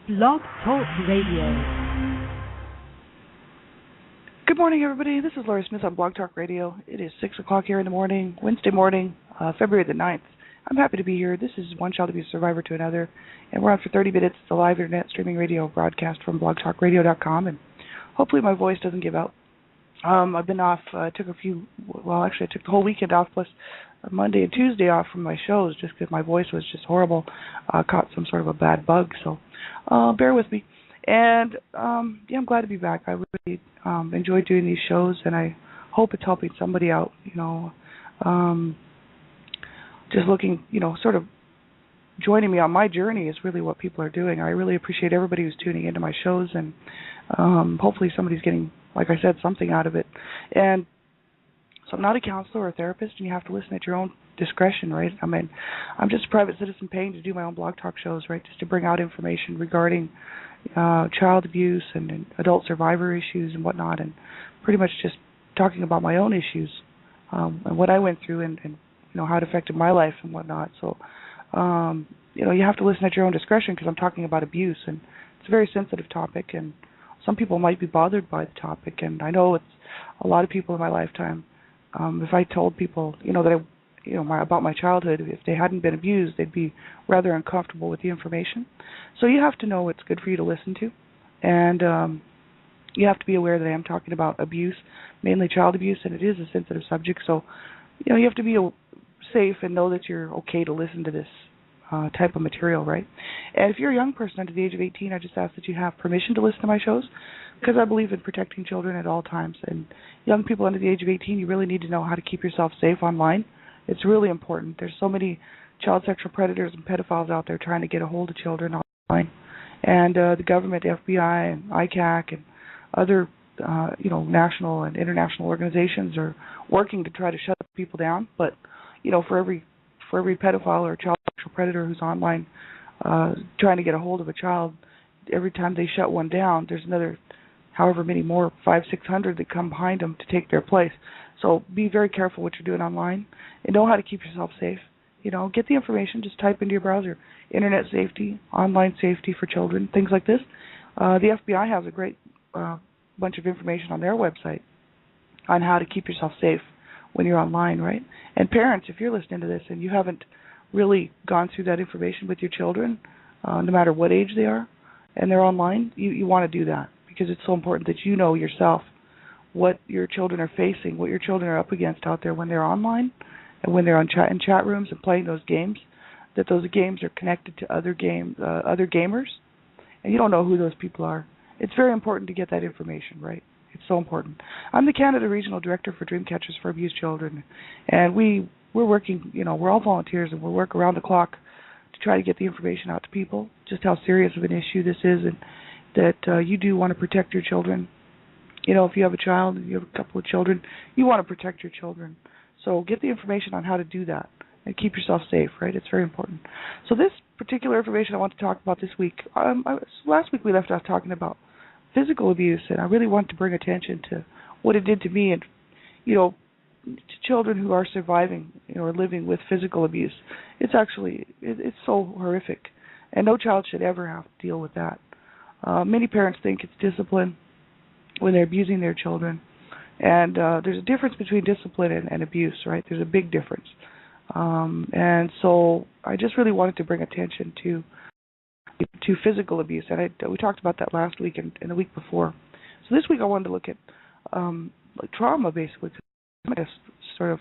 Blog Talk Radio. Good morning, everybody. This is Laurie Smith on Blog Talk Radio. It is 6 o'clock here in the morning, Wednesday morning, February the 9th. I'm happy to be here. This is One Child Abuse Survivor to Another, and we're on for 30 minutes. It's a live internet streaming radio broadcast from blogtalkradio.com, and hopefully my voice doesn't give out. I've been off, I took the whole weekend off, plus Monday and Tuesday off from my shows just because my voice was just horrible. Caught some sort of a bad bug, so bear with me. And, I'm glad to be back. I really enjoy doing these shows, and I hope it's helping somebody out, just looking, sort of joining me on my journey is really what people are doing. I really appreciate everybody who's tuning into my shows, and hopefully somebody's getting, like I said, something out of it. And so I'm not a counselor or a therapist, and you have to listen at your own discretion, right? I mean, I'm just a private citizen paying to do my own blog talk shows, right, just to bring out information regarding child abuse and adult survivor issues and whatnot, and pretty much just talking about my own issues and what I went through and how it affected my life and whatnot. So, you have to listen at your own discretion because I'm talking about abuse, and it's a very sensitive topic, and some people might be bothered by the topic, and I know it's a lot of people in my lifetime. If I told people, that about my childhood, if they hadn't been abused, they'd be rather uncomfortable with the information. So you have to know what's good for you to listen to, and you have to be aware that I am talking about abuse, mainly child abuse, and it is a sensitive subject. So, you have to be safe and know that you're okay to listen to this type of material, right? And if you're a young person under the age of 18, I just ask that you have permission to listen to my shows, because I believe in protecting children at all times. And young people under the age of 18, you really need to know how to keep yourself safe online. It's really important. There's so many child sexual predators and pedophiles out there trying to get a hold of children online. And the government, the FBI, and ICAC, and other, national and international organizations are working to try to shut people down. But, for every pedophile or child sexual predator who's online trying to get a hold of a child, every time they shut one down, there's another however many more, 500-600 that come behind them to take their place. So be very careful what you're doing online and know how to keep yourself safe. Get the information, just type into your browser, internet safety, online safety for children, things like this. The FBI has a great bunch of information on their website on how to keep yourself safe when you're online, right? And parents, if you're listening to this and you haven't really gone through that information with your children, no matter what age they are, and they're online, you want to do that, because it's so important that you know yourself what your children are facing, what your children are up against out there when they're online and when they're in chat rooms and playing those games, that those games are connected to other gamers, and you don't know who those people are. It's very important to get that information, right? It's so important. I'm the Canada Regional Director for Dreamcatchers for Abused Children, and we're working, we're all volunteers, and we work around the clock to try to get the information out to people, just how serious of an issue this is, and that you do want to protect your children. If you have a child, you have a couple of children, you want to protect your children. So get the information on how to do that and keep yourself safe, right? It's very important. So this particular information I want to talk about this week, last week we left off talking about physical abuse, and I really want to bring attention to what it did to me and, to children who are surviving or living with physical abuse. It's so horrific, and no child should ever have to deal with that. Many parents think it's discipline when they're abusing their children, and there's a difference between discipline and abuse, right? There's a big difference, and so I just really wanted to bring attention to physical abuse, and we talked about that last week and the week before. So this week I wanted to look at trauma, basically. I'm going to sort of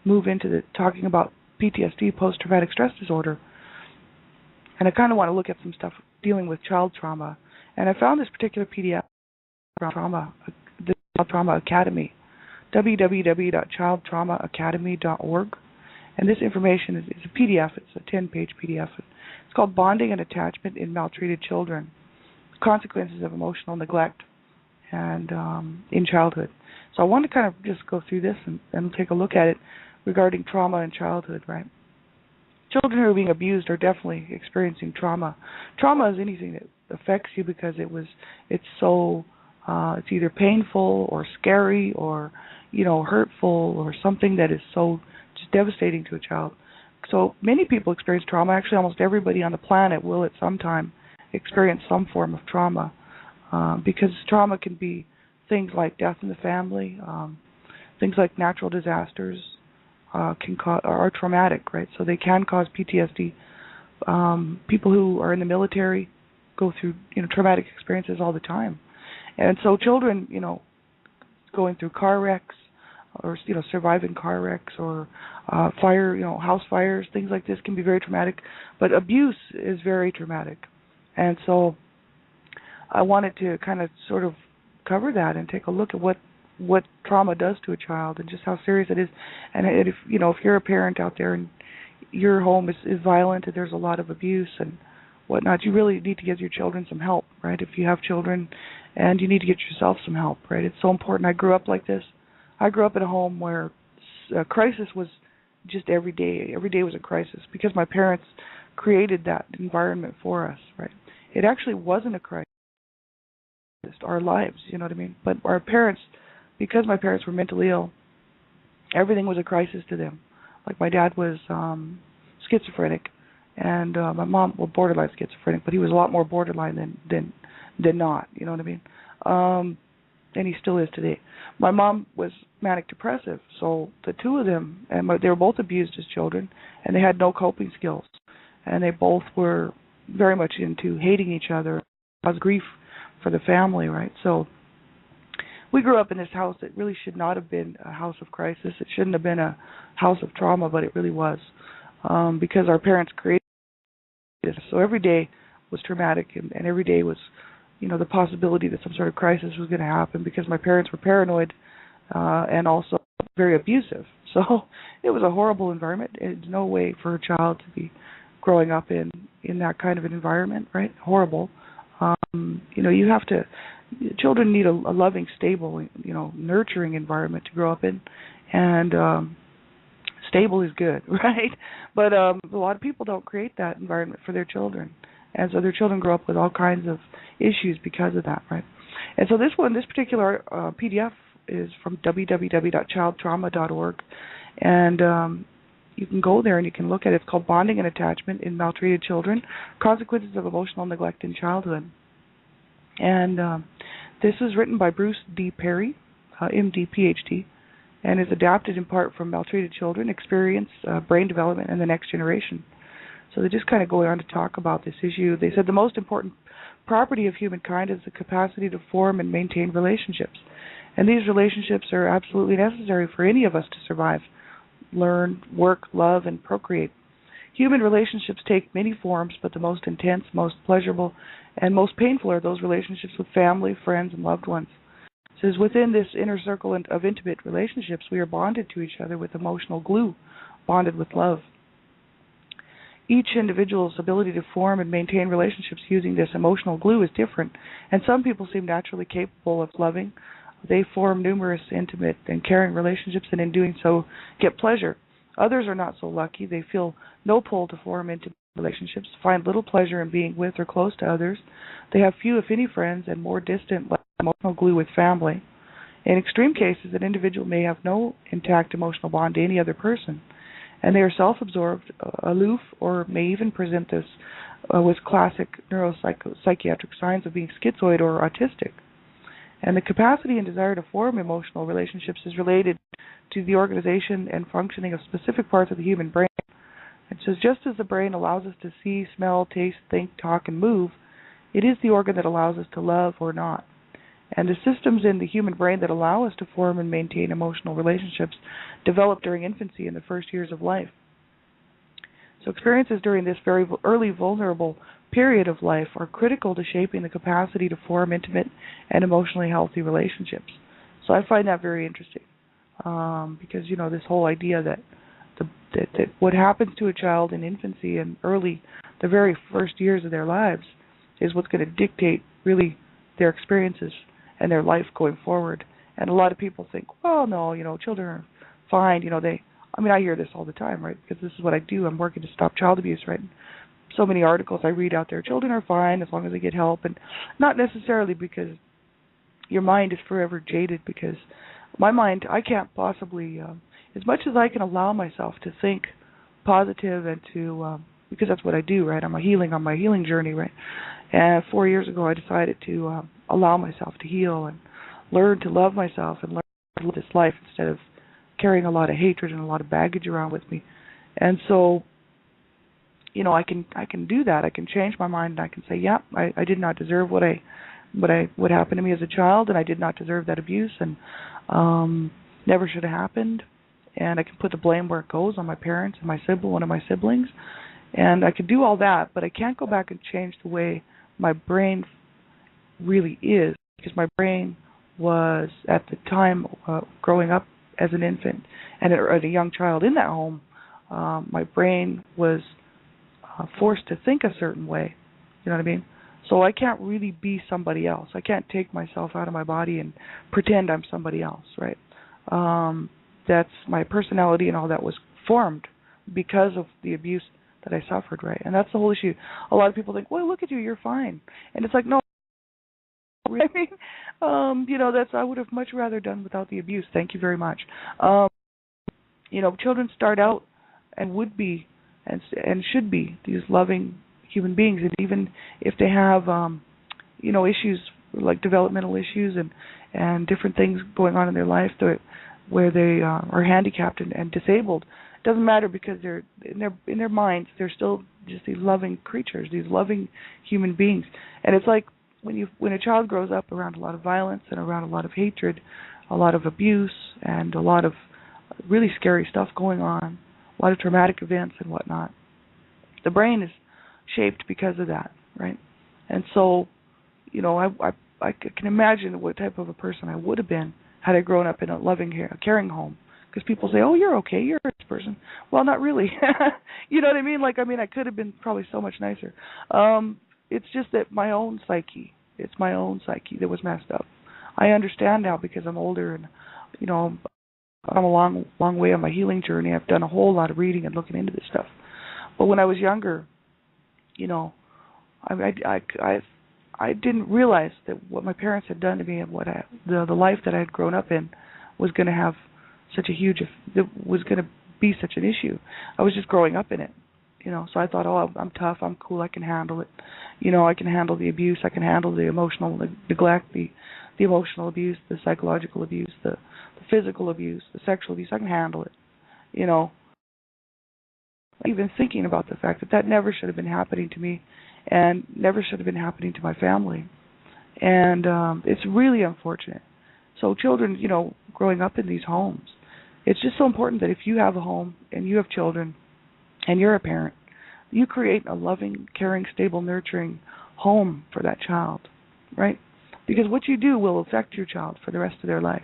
move into talking about PTSD, post-traumatic stress disorder, and I kind of want to look at some stuff dealing with child trauma. And I found this particular PDF from the Child Trauma Academy, www.childtraumaacademy.org. And this information is a PDF. It's a 10-page PDF. It's called Bonding and Attachment in Maltreated Children, Consequences of Emotional Neglect and in Childhood. So I want to kind of just go through this and take a look at it regarding trauma in childhood, right? Children who are being abused are definitely experiencing trauma. Trauma is anything that affects you because it's either painful or scary or hurtful or something that is so just devastating to a child. So many people experience trauma. Actually, almost everybody on the planet will at some time experience some form of trauma, because trauma can be things like death in the family, things like natural disasters are traumatic, right? So they can cause PTSD. People who are in the military go through traumatic experiences all the time, and so children, going through car wrecks or surviving car wrecks or fire, house fires, things like this can be very traumatic. But abuse is very traumatic, and so I wanted to kind of sort of cover that and take a look at what trauma does to a child and just how serious it is. And if you're a parent out there and your home is violent and there's a lot of abuse and whatnot, you really need to give your children some help, right? If you have children, and you need to get yourself some help, right? It's so important. I grew up like this. I grew up in a home where a crisis was just every day. Every day was a crisis because my parents created that environment for us, right? It actually wasn't a crisis, our lives, you know what I mean? But our parents, because my parents were mentally ill, everything was a crisis to them. Like my dad was schizophrenic, and my mom, well, borderline schizophrenic, but he was a lot more borderline than not, you know what I mean? And he still is today. My mom was manic depressive, so the two of them, they were both abused as children, and they had no coping skills, and they both were very much into hating each other, caused grief for the family, right? So we grew up in this house that really should not have been a house of crisis. It shouldn't have been a house of trauma, but it really was, because our parents created it. So every day was traumatic, and every day was, the possibility that some sort of crisis was going to happen because my parents were paranoid and also very abusive. So it was a horrible environment. There's no way for a child to be growing up in that kind of an environment, right? Horrible. You have to, children need a loving, stable, nurturing environment to grow up in, and stable is good, right? But a lot of people don't create that environment for their children, and so their children grow up with all kinds of issues because of that, right? And so this particular PDF is from www.childtrauma.org, and you can go there and you can look at it. It's called Bonding and Attachment in Maltreated Children, Consequences of Emotional Neglect in Childhood. And this is written by Bruce D. Perry, MD, PhD, and is adapted in part from Maltreated Children, Experience, Brain Development, and the Next Generation. So they just kind of go on to talk about this issue. They said the most important property of humankind is the capacity to form and maintain relationships. And these relationships are absolutely necessary for any of us to survive, learn, work, love, and procreate. Human relationships take many forms, but the most intense, most pleasurable, and most painful are those relationships with family, friends, and loved ones. It says within this inner circle of intimate relationships, we are bonded to each other with emotional glue, bonded with love. Each individual's ability to form and maintain relationships using this emotional glue is different, and some people seem naturally capable of loving. They form numerous intimate and caring relationships, and in doing so get pleasure. Others are not so lucky. They feel no pull to form intimate relationships, find little pleasure in being with or close to others. They have few, if any, friends, and more distant, less emotional glue with family. In extreme cases, an individual may have no intact emotional bond to any other person, and they are self-absorbed, aloof, or may even present this with classic neuropsychiatric signs of being schizoid or autistic. And the capacity and desire to form emotional relationships is related to the organization and functioning of specific parts of the human brain. It says, just as the brain allows us to see, smell, taste, think, talk, and move, it is the organ that allows us to love or not. And the systems in the human brain that allow us to form and maintain emotional relationships develop during infancy and the first years of life. So experiences during this very early vulnerable period of life are critical to shaping the capacity to form intimate and emotionally healthy relationships. So I find that very interesting, because this whole idea that what happens to a child in infancy and the very first years of their lives is what's going to dictate really their experiences and their life going forward. And a lot of people think, well, no, children are fine. I hear this all the time, right? Because this is what I do. I'm working to stop child abuse, right? So many articles I read out there. Children are fine as long as they get help, and not necessarily because your mind is forever jaded. Because my mind, I can't possibly, as much as I can allow myself to think positive and to because that's what I do, right? I'm on my healing journey, right? And 4 years ago, I decided to allow myself to heal and learn to love myself and learn to live this life instead of carrying a lot of hatred and a lot of baggage around with me. And so, I can do that. I can change my mind and I can say, yeah, I did not deserve what happened to me as a child, and I did not deserve that abuse, and never should have happened. And I can put the blame where it goes, on my parents and one of my siblings. And I can do all that, but I can't go back and change the way my brain really is, because my brain was, at the time, growing up as an infant and as a young child in that home, my brain was forced to think a certain way. You know what I mean? So I can't really be somebody else. I can't take myself out of my body and pretend I'm somebody else, right? That's my personality, and all that was formed because of the abuse that I suffered, right? And that's the whole issue. A lot of people think, well, look at you, you're fine. And it's like, no, I mean, I would have much rather done without the abuse. Thank you very much. Children start out and would be and should be these loving human beings, and even if they have, issues like developmental issues and different things going on in their life where they are handicapped and disabled, it doesn't matter, because they're in their minds they're still just these loving creatures, these loving human beings. And it's like when a child grows up around a lot of violence and around a lot of hatred, a lot of abuse, and a lot of really scary stuff going on, a lot of traumatic events and whatnot, the brain is shaped because of that, right? And so, I can imagine what type of a person I would have been had I grown up in a loving, caring home. Because people say, oh, you're okay, you're this person. Well, not really. You know what I mean? I could have been probably so much nicer. It's just that it's my own psyche that was messed up. I understand now because I'm older, and, I'm a long way on my healing journey. I've done a whole lot of reading and looking into this stuff. But when I was younger, I didn't realize that what my parents had done to me and what the life that I had grown up in was going to have was going to be such an issue. I was just growing up in it, So I thought, oh, I'm tough, I'm cool, I can handle it. I can handle the abuse, I can handle the emotional neglect, the emotional abuse, the psychological abuse, the physical abuse, the sexual abuse. I can handle it. Even thinking about the fact that never should have been happening to me, and never should have been happening to my family. And it's really unfortunate. So children, growing up in these homes, it's just so important that if you have a home and you have children and you're a parent, you create a loving, caring, stable, nurturing home for that child, right? Because what you do will affect your child for the rest of their life,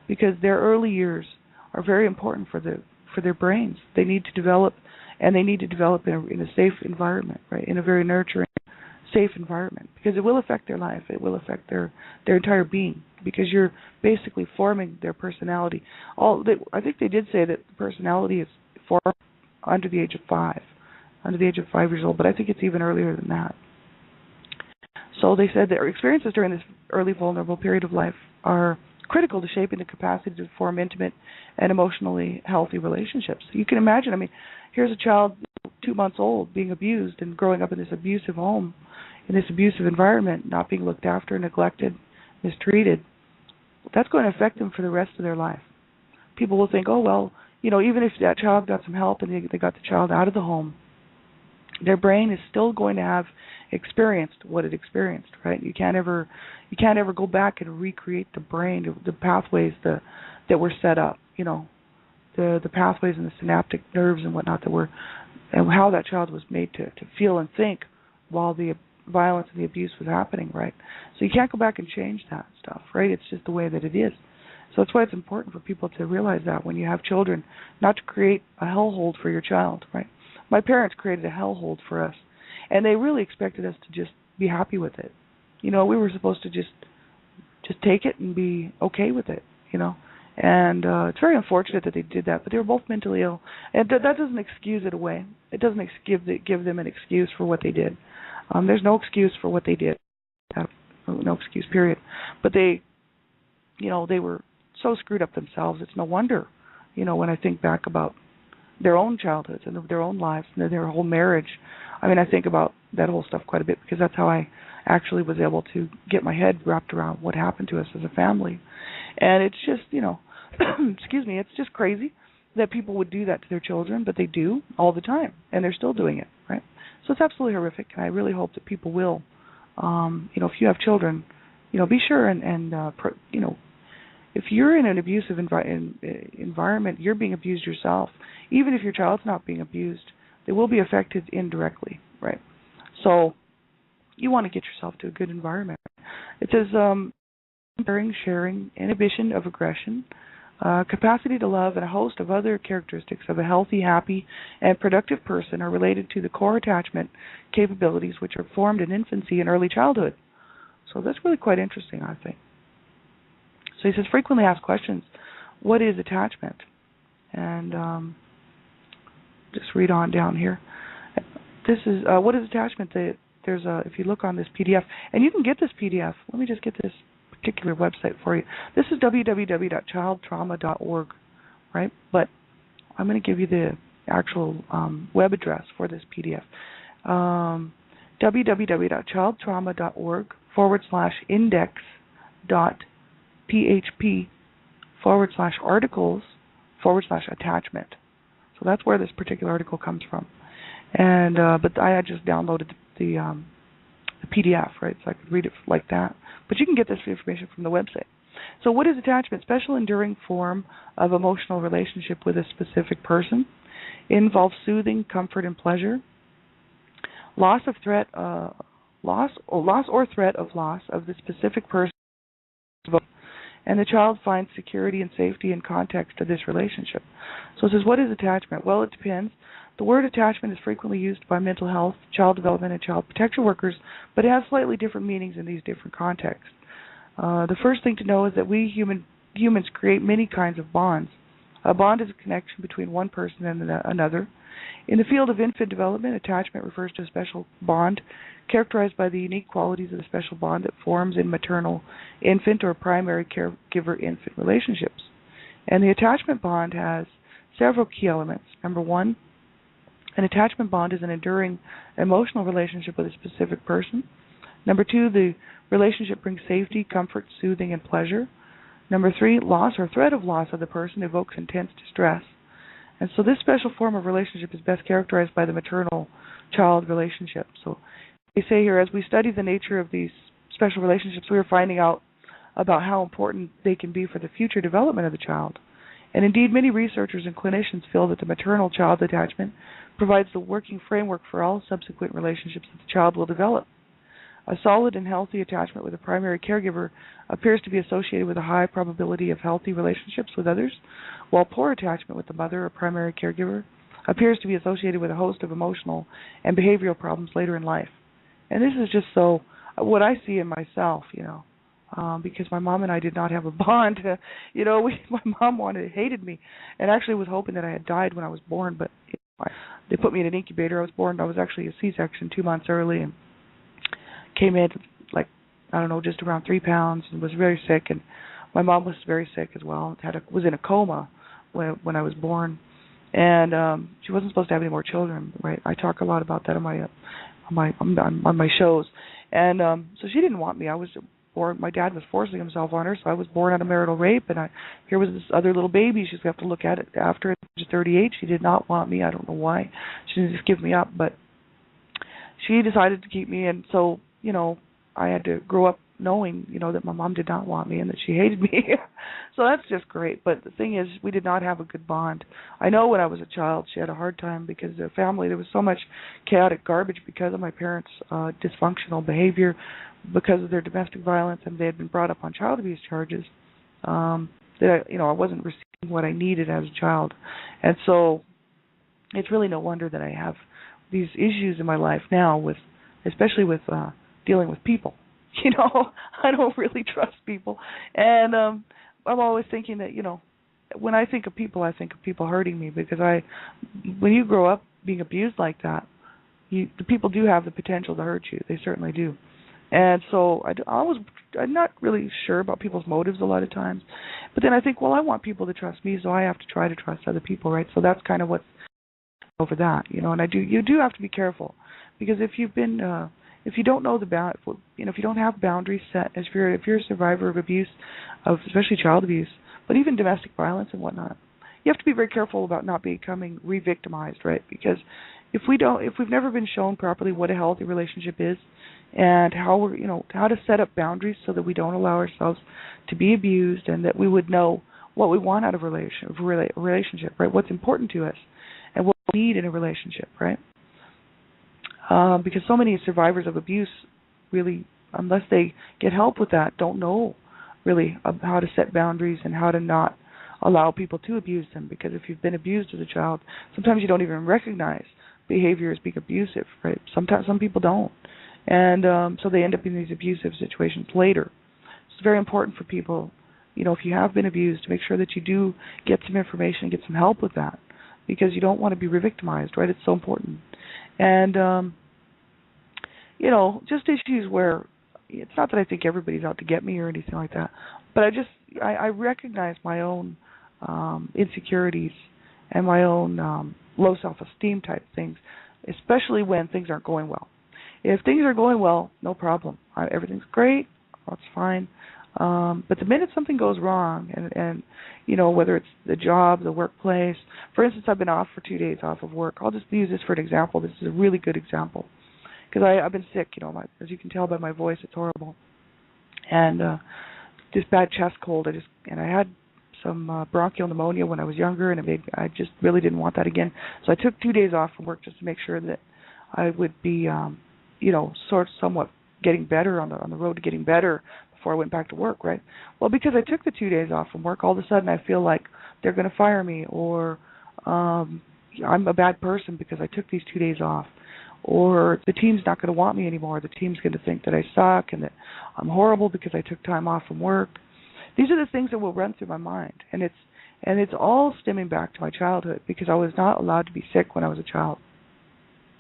because their early years are very important for their brains. They need to develop, and they need to develop in a safe environment, right? In a very nurturing, safe environment, because it will affect their life. It will affect their entire being, because you're basically forming their personality. I think they did say that personality is formed under the age of 5 years old, but I think it's even earlier than that. So they said that experiences during this early vulnerable period of life are critical to shaping the capacity to form intimate and emotionally healthy relationships. You can imagine, here's a child 2 months old being abused and growing up in this abusive home, in this abusive environment, not being looked after, neglected, mistreated. That's going to affect them for the rest of their life. People will think, oh, well, even if that child got some help and they got the child out of the home, their brain is still going to have experienced what it experienced, right? You can't ever go back and recreate the brain, the pathways that were set up, the pathways and the synaptic nerves and whatnot and how that child was made to feel and think while the violence and the abuse was happening, right? So you can't go back and change that stuff, right? It's just the way that it is. So that's why it's important for people to realize that when you have children, not to create a hellhole for your child, right? My parents created a hellhole for us, and they really expected us to just be happy with it. We were supposed to just take it and be okay with it, And it's very unfortunate that they did that, but they were both mentally ill, and that doesn't excuse it away. It doesn't give them an excuse for what they did. There's no excuse for what they did. No excuse, period. But they were so screwed up themselves. It's no wonder, when I think back about their own childhoods and their own lives and their whole marriage. I mean, I think about that whole stuff quite a bit because that's how I actually was able to get my head wrapped around what happened to us as a family. And it's just, excuse me, it's just crazy that people would do that to their children, but they do all the time, and they're still doing it, right? So it's absolutely horrific, and I really hope that people will, if you have children, be sure and if you're in an abusive environment, you're being abused yourself. Even if your child's not being abused, they will be affected indirectly, right? So you want to get yourself to a good environment. It says sharing, inhibition of aggression, capacity to love, and a host of other characteristics of a healthy, happy, and productive person are related to the core attachment capabilities which are formed in infancy and early childhood. So that's really quite interesting, I think. So he says, frequently asked questions, what is attachment? And just read on down here. This is, what is attachment? There's if you look on this PDF, and you can get this PDF. Let me just get this particular website for you. This is www.childtrauma.org, right? But I'm going to give you the actual web address for this PDF. www.childtrauma.org/index.php/articles/attachment. So that's where this particular article comes from. And but I had just downloaded the PDF, right? So I could read it like that. But you can get this information from the website. So what is attachment? Special enduring form of emotional relationship with a specific person. It involves soothing, comfort, and pleasure. Loss or threat of loss of the specific person, and the child finds security and safety in context to this relationship. So it says, what is attachment? Well, it depends. The word attachment is frequently used by mental health, child development, and child protection workers, but it has slightly different meanings in these different contexts. The first thing to know is that we humans create many kinds of bonds. A bond is a connection between one person and another. In the field of infant development, attachment refers to a special bond characterized by the unique qualities of the special bond that forms in maternal-infant or primary caregiver-infant relationships. And the attachment bond has several key elements. Number one, an attachment bond is an enduring emotional relationship with a specific person. Number two, the relationship brings safety, comfort, soothing, and pleasure. Number three, loss or threat of loss of the person evokes intense distress. And so this special form of relationship is best characterized by the maternal-child relationship. So they say here, as we study the nature of these special relationships, we are finding out about how important they can be for the future development of the child. And indeed, many researchers and clinicians feel that the maternal-child attachment provides the working framework for all subsequent relationships that the child will develop. A solid and healthy attachment with a primary caregiver appears to be associated with a high probability of healthy relationships with others, while poor attachment with the mother or primary caregiver appears to be associated with a host of emotional and behavioral problems later in life. And this is just so what I see in myself, because my mom and I did not have a bond. My mom hated me, and actually was hoping that I had died when I was born, but they put me in an incubator. I was actually a C-section 2 months early, and came in just around 3 pounds, and was very sick. And my mom was very sick as well. Was in a coma when I was born, and she wasn't supposed to have any more children. Right? I talk a lot about that on my shows, and so she didn't want me. I was born. My dad was forcing himself on her, so I was born out of marital rape. And here was this other little baby. She's going to have to look at it after age 38. She did not want me. I don't know why. She didn't just give me up, but she decided to keep me, and so. I had to grow up knowing, that my mom did not want me and that she hated me. So that's just great. But the thing is, we did not have a good bond. I know when I was a child, she had a hard time because the family, there was so much chaotic garbage because of my parents' dysfunctional behavior, because of their domestic violence, and they had been brought up on child abuse charges, that I wasn't receiving what I needed as a child. And so it's really no wonder that I have these issues in my life now especially with dealing with people. I don't really trust people. And I'm always thinking that, when I think of people hurting me, because when you grow up being abused like that, the people do have the potential to hurt you. They certainly do. And so I'm not really sure about people's motives a lot of times. But then I think, well, I want people to trust me, so I have to try to trust other people, right? So that's kind of what's over that, and you do have to be careful, because if you don't know if you don't have boundaries set, if you're a survivor of abuse, of especially child abuse, but even domestic violence and whatnot, you have to be very careful about not becoming re-victimized, right? Because if we've never been shown properly what a healthy relationship is, and how how to set up boundaries so that we don't allow ourselves to be abused, and that we would know what we want out of a relationship, right? What's important to us, and what we need in a relationship, right? Because so many survivors of abuse really, unless they get help with that, don't know really how to set boundaries and how to not allow people to abuse them. Because if you've been abused as a child, sometimes you don't even recognize behavior as being abusive, right? Sometimes some people don't, and so they end up in these abusive situations later. It's very important for people, if you have been abused, to make sure that you do get some information and get some help with that, because you don't want to be re-victimized, right? It's so important. And just issues where it's not that I think everybody's out to get me or anything like that, but I recognize my own insecurities and my own low self-esteem type things, especially when things aren't going well. If things are going well, no problem. Everything's great. That's fine. But the minute something goes wrong, and whether it's the job, the workplace. For instance, I've been off for 2 days off of work. I'll just use this for an example. This is a really good example, because I've been sick. As you can tell by my voice, it's horrible, and just bad chest cold. I had some bronchial pneumonia when I was younger, and I just really didn't want that again. So I took 2 days off from work just to make sure that I would be, somewhat getting better, on the road to getting better, before I went back to work, right? Well, because I took the 2 days off from work, all of a sudden I feel like they're going to fire me, or I'm a bad person because I took these 2 days off, or the team's not going to want me anymore. The team's going to think that I suck and that I'm horrible because I took time off from work. These are the things that will run through my mind, and it's all stemming back to my childhood, because I was not allowed to be sick when I was a child.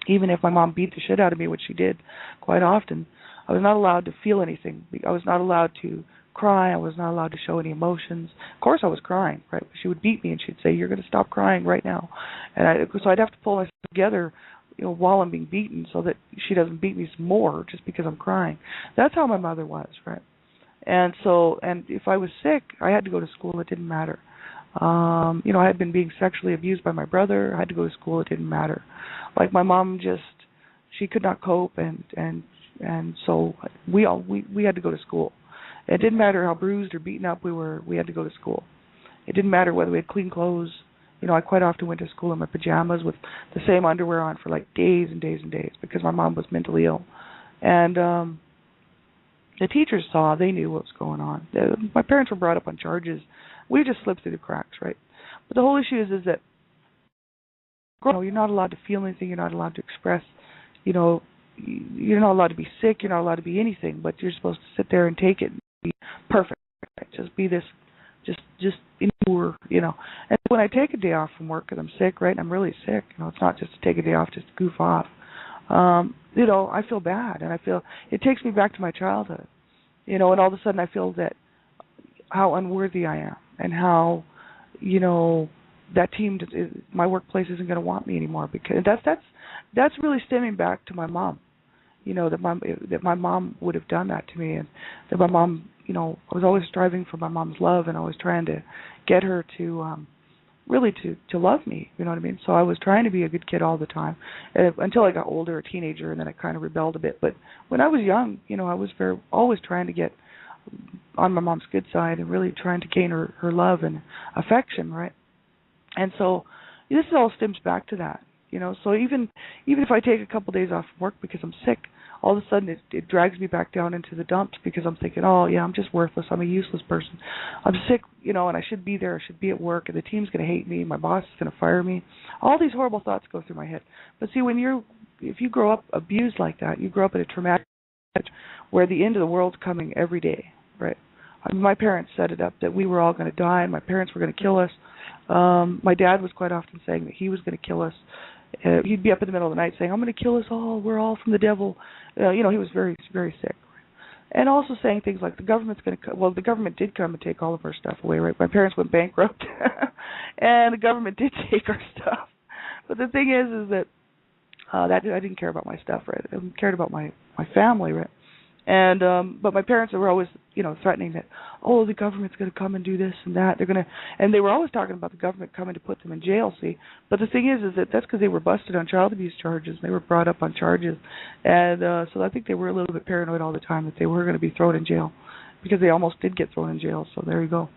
Even if my mom beat the shit out of me, which she did quite often, I was not allowed to feel anything. I was not allowed to cry. I was not allowed to show any emotions. Of course I was crying, right? She would beat me and she'd say, "You're going to stop crying right now." So I'd have to pull myself together, while I'm being beaten, so that she doesn't beat me some more just because I'm crying. That's how my mother was, right? And if I was sick, I had to go to school. It didn't matter. I had been being sexually abused by my brother. I had to go to school. It didn't matter. Like, my mom she could not cope, and so we had to go to school. It didn't matter how bruised or beaten up we were. We had to go to school. It didn't matter whether we had clean clothes. I quite often went to school in my pajamas with the same underwear on for like days and days and days, because my mom was mentally ill. And the teachers saw, they knew what was going on. My parents were brought up on charges. We just slipped through the cracks, right? But the whole issue is that you're not allowed to feel anything. You're not allowed to express, you're not allowed to be sick. You're not allowed to be anything, but you're supposed to sit there and take it and be perfect. Right? Just be this, just endure, And when I take a day off from work because I'm sick, right, and I'm really sick, it's not just to take a day off just to goof off. I feel bad, and I feel it takes me back to my childhood, and all of a sudden I feel that how unworthy I am, and how, that team, my workplace isn't going to want me anymore, because that's really stemming back to my mom, that my mom would have done that to me, and that my mom, I was always striving for my mom's love, and always trying to get her to really to love me, you know what I mean? So I was trying to be a good kid all the time, until I got older, a teenager, and then I kind of rebelled a bit. But when I was young, I was always trying to get on my mom's good side, and really trying to gain her love and affection, right? And so this all stems back to that, So even if I take a couple days off from work because I'm sick, all of a sudden it drags me back down into the dumps, because I'm thinking, oh yeah, I'm just worthless. I'm a useless person. I'm sick, and I should be there. I should be at work, and the team's going to hate me. My boss is going to fire me. All these horrible thoughts go through my head. But see, if you grow up abused like that, you grow up in a traumatic where the end of the world's coming every day, right? My parents set it up that we were all going to die, and my parents were going to kill us. My dad was quite often saying that he was going to kill us. He'd be up in the middle of the night saying, "I'm going to kill us all. We're all from the devil." He was very, very sick. And also saying things like the government's going to the government did come and take all of our stuff away, right? My parents went bankrupt, and the government did take our stuff. But the thing is that that I didn't care about my stuff, right? I cared about my family, right? And but my parents were always, threatening that, oh, the government's going to come and do this and that. And they were always talking about the government coming to put them in jail. See, but the thing is that that's because they were busted on child abuse charges. They were brought up on charges, and so I think they were a little bit paranoid all the time that they were going to be thrown in jail, because they almost did get thrown in jail. So there you go.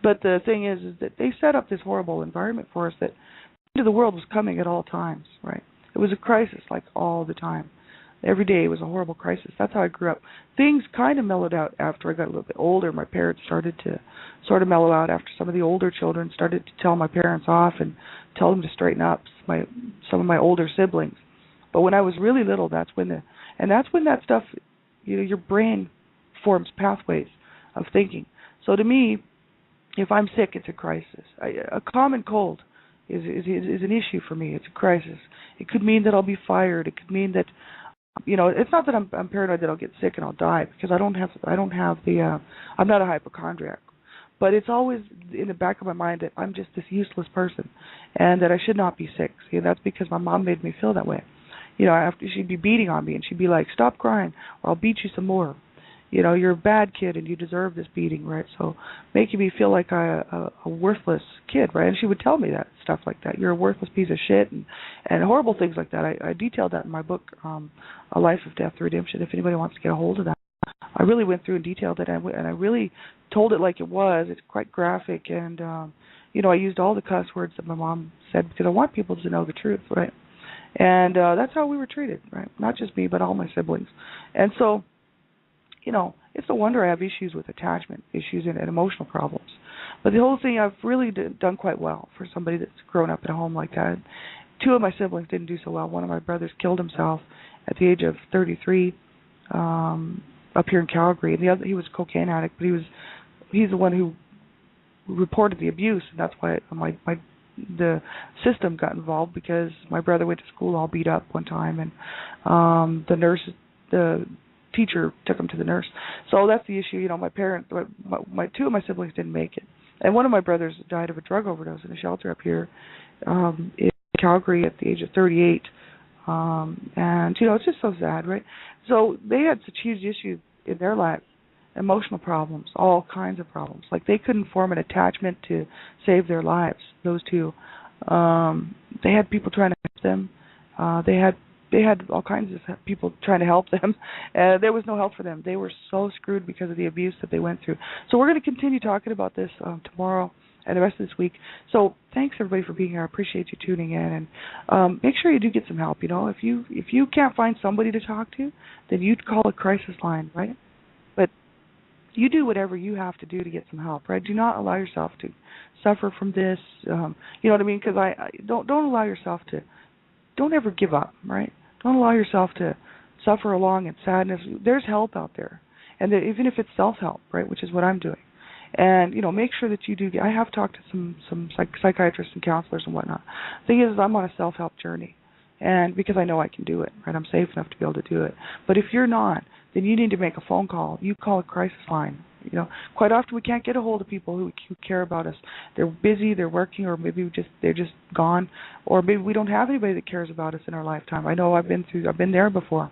But the thing is that they set up this horrible environment for us that the end of the world was coming at all times, right? It was a crisis, like, all the time. Every day was a horrible crisis. That's how I grew up. Things kind of mellowed out after I got a little bit older. My parents started to sort of mellow out after some of the older children started to tell my parents off and tell them to straighten up, some of my older siblings. But when I was really little, that's when that stuff, your brain forms pathways of thinking. So to me, if I'm sick, it's a crisis. A common cold is an issue for me. It's a crisis. It could mean that I'll be fired. It could mean that, it's not that I'm paranoid that I'll get sick and I'll die, because I'm not a hypochondriac. But it's always in the back of my mind that I'm just this useless person and that I should not be sick. See, that's because my mom made me feel that way. After she'd be beating on me and she'd be like, stop crying or I'll beat you some more. You're a bad kid and you deserve this beating, right? So making me feel like a worthless kid, right? And she would tell me that, stuff like that. You're a worthless piece of shit and horrible things like that. I detailed that in my book, A Life of Death Redemption, if anybody wants to get a hold of that. I really went through and detailed it, and I really told it like it was. It's quite graphic, and, I used all the cuss words that my mom said because I want people to know the truth, right? And that's how we were treated, right? Not just me, but all my siblings. And so, it's no wonder I have issues with attachment, issues and emotional problems. But the whole thing, I've really done quite well for somebody that's grown up in a home like that. Two of my siblings didn't do so well. One of my brothers killed himself at the age of 33 up here in Calgary. And the other, he was a cocaine addict, but he's the one who reported the abuse, and that's why the system got involved, because my brother went to school all beat up one time, and the teacher took him to the nurse. So that's the issue. My two of my siblings didn't make it, and one of my brothers died of a drug overdose in a shelter up here in Calgary at the age of 38. And it's just so sad, right? So they had such huge issues in their lives, emotional problems, all kinds of problems. Like, they couldn't form an attachment to save their lives. Those two, they had people trying to help them. They had all kinds of people trying to help them. There was no help for them. They were so screwed because of the abuse that they went through. So we're going to continue talking about this tomorrow and the rest of this week. So thanks, everybody, for being here. I appreciate you tuning in. And make sure you do get some help. If you can't find somebody to talk to, then you'd call a crisis line, right? But you do whatever you have to do to get some help, right? Do not allow yourself to suffer from this. You know what I mean? Because don't allow yourself to. Don't ever give up, right? Don't allow yourself to suffer along in sadness. There's help out there, and even if it's self-help, right, which is what I'm doing. And make sure that you do. I have talked to some psychiatrists and counselors and whatnot. The thing is, I'm on a self-help journey, and because I know I can do it, right? I'm safe enough to be able to do it. But if you're not, then you need to make a phone call. You call a crisis line. Quite often we can't get a hold of people who care about us. They're busy, they're working, or maybe they're just gone, or maybe we don't have anybody that cares about us in our lifetime. I know I've been there before.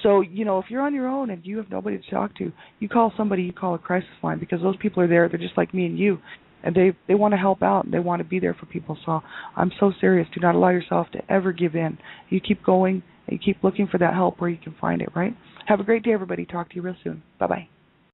So, if you're on your own and you have nobody to talk to, you call somebody, you call a crisis line, because those people are there. They're just like me and you, and they want to help out, and they want to be there for people. So I'm so serious. Do not allow yourself to ever give in. You keep going, and you keep looking for that help where you can find it, right? Have a great day, everybody. Talk to you real soon. Bye-bye.